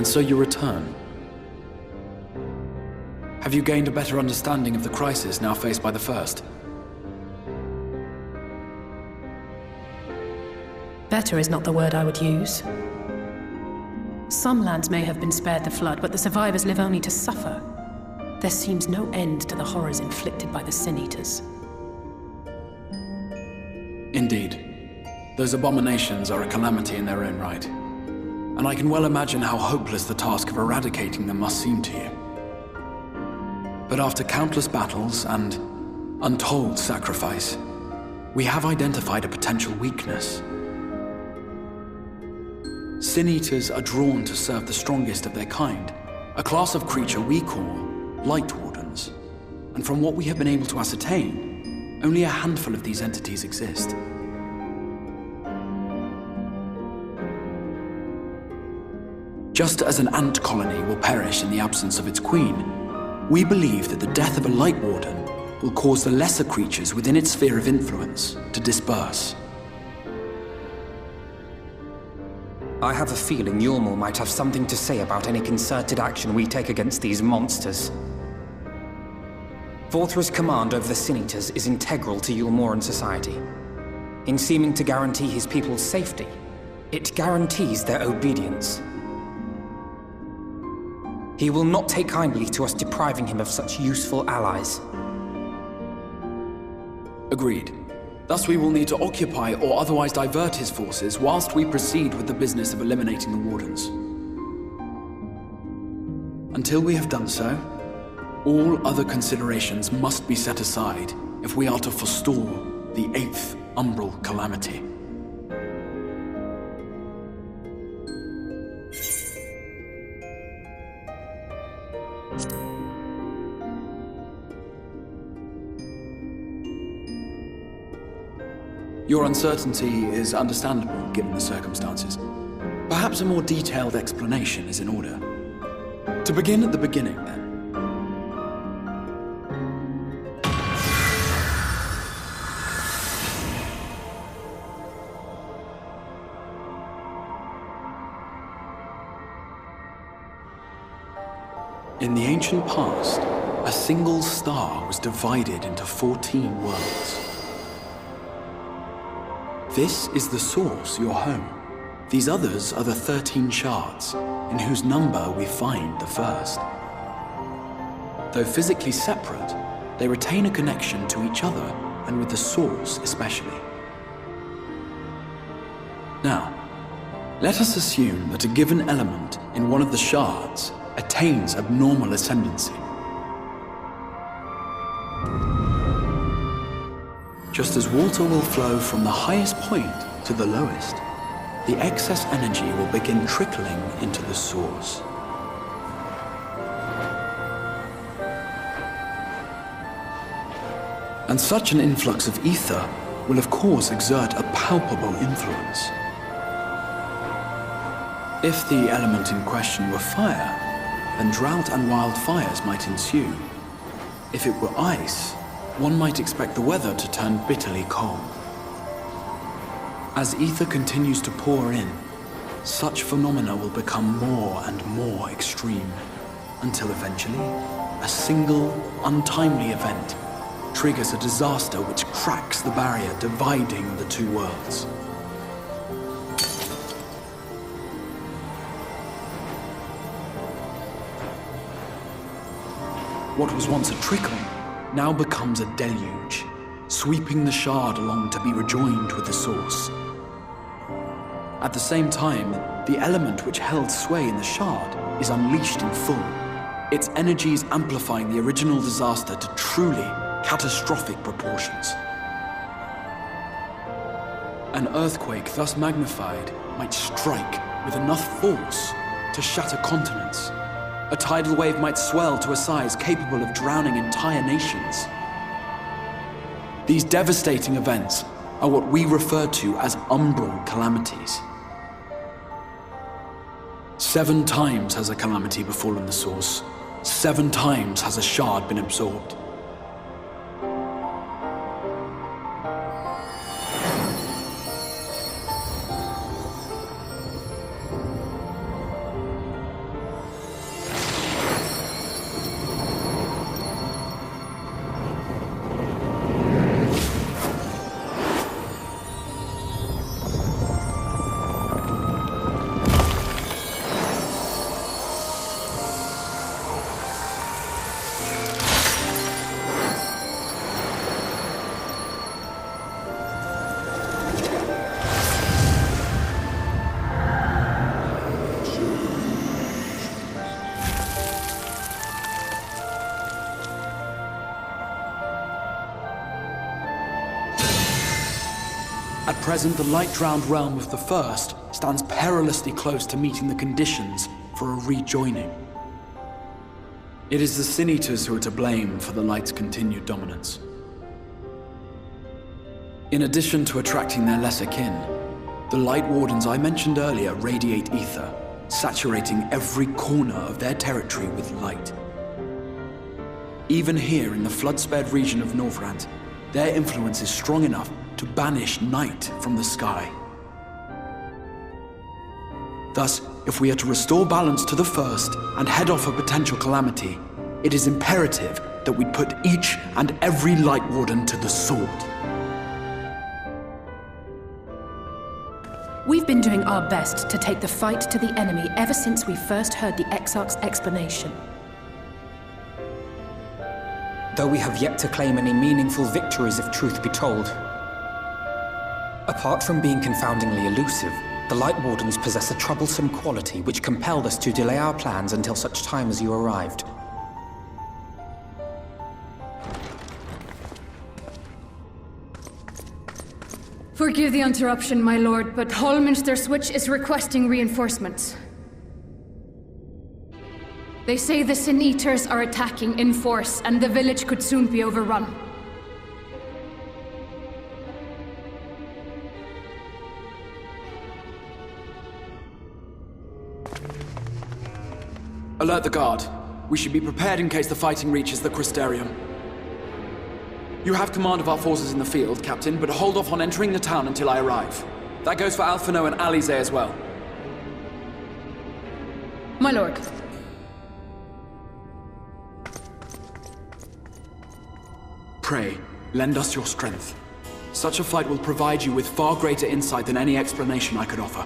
And so you return. Have you gained a better understanding of the crisis now faced by the First? Better is not the word I would use. Some lands may have been spared the flood, but the survivors live only to suffer. There seems no end to the horrors inflicted by the Sin Eaters. Indeed. Those abominations are a calamity in their own right. And I can well imagine how hopeless the task of eradicating them must seem to you. But after countless battles and untold sacrifice, we have identified a potential weakness. Sin Eaters are drawn to serve the strongest of their kind, a class of creature we call Light Wardens. And from what we have been able to ascertain, only a handful of these entities exist. Just as an ant colony will perish in the absence of its queen, we believe that the death of a Light Warden will cause the lesser creatures within its sphere of influence to disperse. I have a feeling Yulmor might have something to say about any concerted action we take against these monsters. Vorthra's command over the Sin Eaters is integral to Yulmoran society. In seeming to guarantee his people's safety, it guarantees their obedience. He will not take kindly to us depriving him of such useful allies. Agreed. Thus we will need to occupy or otherwise divert his forces whilst we proceed with the business of eliminating the Wardens. Until we have done so, all other considerations must be set aside if we are to forestall the 8th Umbral Calamity. Your uncertainty is understandable given the circumstances. Perhaps a more detailed explanation is in order. To begin at the beginning, then. In the ancient past, a single star was divided into 14 worlds. This is the source, your home. These others are the 13 shards, in whose number we find the first. Though physically separate, they retain a connection to each other, and with the source especially. Now, let us assume that a given element in one of the shards attains abnormal ascendancy. Just as water will flow from the highest point to the lowest, the excess energy will begin trickling into the source. And such an influx of ether will of course exert a palpable influence. If the element in question were fire, then drought and wildfires might ensue. If it were ice, one might expect the weather to turn bitterly cold. As ether continues to pour in, such phenomena will become more and more extreme, until eventually, a single, untimely event triggers a disaster which cracks the barrier dividing the two worlds. What was once a trickle now becomes a deluge, sweeping the shard along to be rejoined with the source. At the same time, the element which held sway in the shard is unleashed in full, its energies amplifying the original disaster to truly catastrophic proportions. An earthquake thus magnified might strike with enough force to shatter continents. A tidal wave might swell to a size capable of drowning entire nations. These devastating events are what we refer to as umbral calamities. 7 times has a calamity befallen the source. 7 times has a shard been absorbed. At present, the light-drowned realm of the First stands perilously close to meeting the conditions for a rejoining. It is the Sin Eaters who are to blame for the Light's continued dominance. In addition to attracting their lesser kin, the Light Wardens I mentioned earlier radiate ether, saturating every corner of their territory with light. Even here in the flood-spared region of Norvrant, their influence is strong enough to banish night from the sky. Thus, if we are to restore balance to the First and head off a potential calamity, it is imperative that we put each and every Light Warden to the sword. We've been doing our best to take the fight to the enemy ever since we first heard the Exarch's explanation. Though we have yet to claim any meaningful victories if truth be told. Apart from being confoundingly elusive, the Light Wardens possess a troublesome quality which compelled us to delay our plans until such time as you arrived. Forgive the interruption, my lord, but Hallminster Switch is requesting reinforcements. They say the Sin Eaters are attacking in force, and the village could soon be overrun. Alert the guard. We should be prepared in case the fighting reaches the Crystarium. You have command of our forces in the field, Captain, but hold off on entering the town until I arrive. That goes for Alphino and Alize as well. My lord. Pray, lend us your strength. Such a fight will provide you with far greater insight than any explanation I could offer.